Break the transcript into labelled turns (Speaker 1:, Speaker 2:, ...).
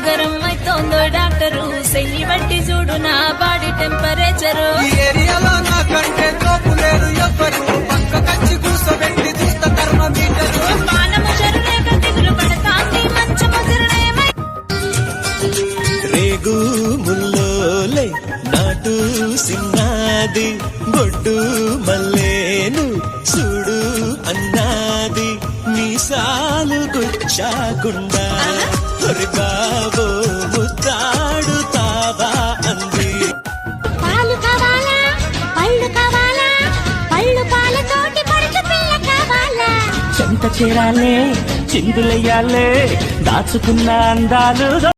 Speaker 1: garam అయితోందో doctor సెయ్యి బట్టి చూడు నా బాడీ టెంపరేచరు
Speaker 2: ఈ ఏరియాలో నాకంటే తోపు లేరు ఎవ్వరు పక్క కచ్చి కూసబెట్టి చూస్త థర్మోమీటరు
Speaker 1: పానము జరులేక దిగులు పడతాంది మంచము జిరణేమై
Speaker 3: రేగు ముల్లోలే నాటు సిన్నాది బొడ్డు మల్లేను చూడు అన్నాది మీసాలు గుచ్చాకుండా ఒరి బాబో ముద్దాడుతావా అంది
Speaker 4: పాలు కావాలా పళ్ళు కావాలా పళ్ళు పాలతోటి పడుచు పిల్ల కావాలా
Speaker 5: చెంత చేరాలే చిందులెయ్యాలే దాచుకున్న అందాలు